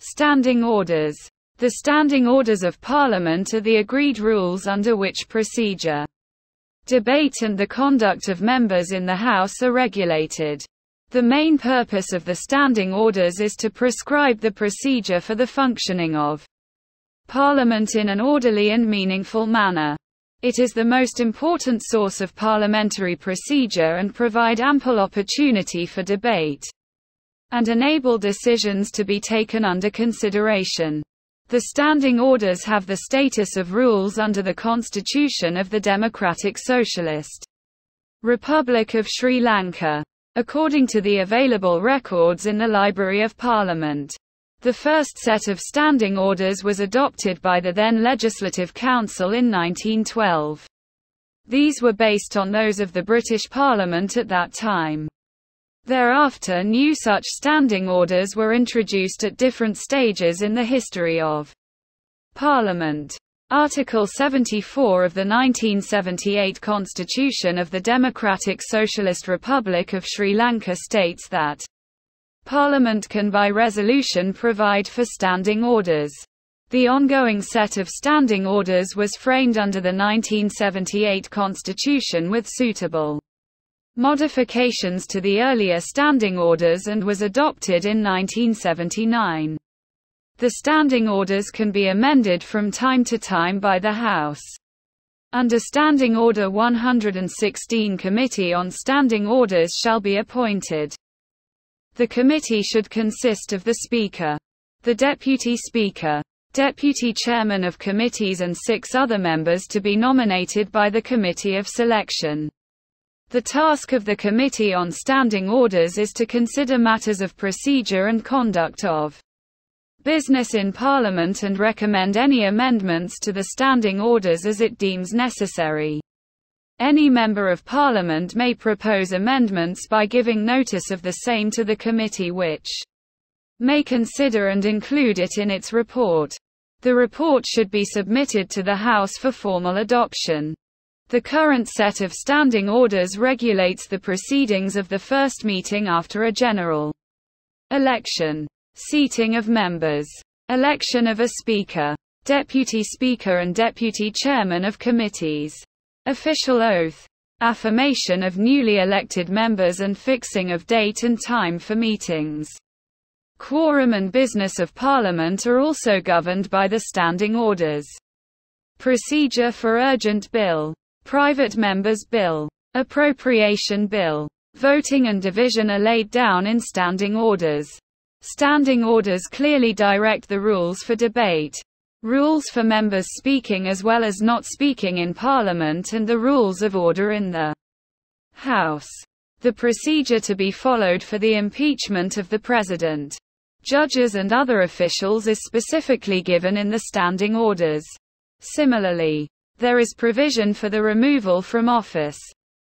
Standing orders. The standing orders of Parliament are the agreed rules under which procedure, debate and the conduct of members in the House are regulated. The main purpose of the standing orders is to prescribe the procedure for the functioning of Parliament in an orderly and meaningful manner. It is the most important source of parliamentary procedure and provide ample opportunity for debate and enable decisions to be taken under consideration. The standing orders have the status of rules under the Constitution of the Democratic Socialist Republic of Sri Lanka. According to the available records in the Library of Parliament, the first set of standing orders was adopted by the then Legislative Council in 1912. These were based on those of the British Parliament at that time. Thereafter, new such standing orders were introduced at different stages in the history of Parliament. Article 74 of the 1978 Constitution of the Democratic Socialist Republic of Sri Lanka states that Parliament can by resolution provide for standing orders. The ongoing set of standing orders was framed under the 1978 Constitution with suitable modifications to the earlier standing orders and was adopted in 1979. The standing orders can be amended from time to time by the House. Under Standing Order 116, Committee on Standing Orders shall be appointed. The committee should consist of the Speaker, the Deputy Speaker, Deputy Chairman of committees and 6 other members to be nominated by the Committee of Selection. The task of the Committee on Standing Orders is to consider matters of procedure and conduct of business in Parliament and recommend any amendments to the standing orders as it deems necessary. Any Member of Parliament may propose amendments by giving notice of the same to the committee which may consider and include it in its report. The report should be submitted to the House for formal adoption. The current set of standing orders regulates the proceedings of the first meeting after a general election, seating of members, election of a Speaker, Deputy Speaker and Deputy Chairman of committees, official oath, affirmation of newly elected members and fixing of date and time for meetings. Quorum and business of Parliament are also governed by the standing orders. Procedure for urgent bill, private members' bill, appropriation bill, voting and division are laid down in standing orders. Standing orders clearly direct the rules for debate, rules for members speaking as well as not speaking in Parliament and the rules of order in the House. The procedure to be followed for the impeachment of the President, judges and other officials is specifically given in the standing orders. Similarly, there is provision for the removal from office,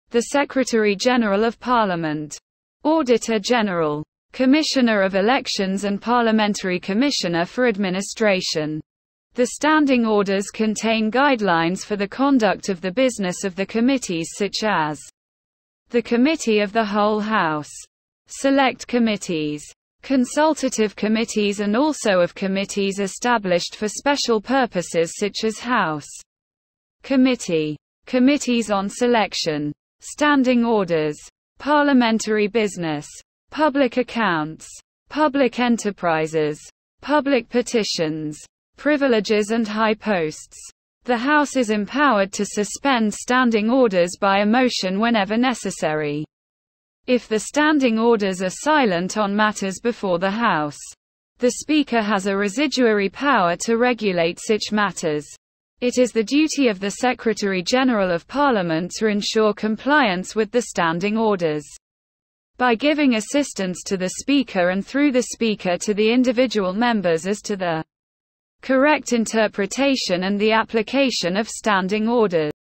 the Secretary-General of Parliament, Auditor General, Commissioner of Elections and Parliamentary Commissioner for Administration. The standing orders contain guidelines for the conduct of the business of the committees such as the Committee of the Whole House, Select Committees, Consultative Committees and also of committees established for special purposes such as House Committee, Committees on Selection, Standing Orders, Parliamentary Business, Public Accounts, Public Enterprises, Public Petitions, Privileges and High Posts. The House is empowered to suspend standing orders by a motion whenever necessary. If the standing orders are silent on matters before the House, the Speaker has a residuary power to regulate such matters. It is the duty of the Secretary-General of Parliament to ensure compliance with the standing orders by giving assistance to the Speaker and through the Speaker to the individual members as to the correct interpretation and the application of standing orders.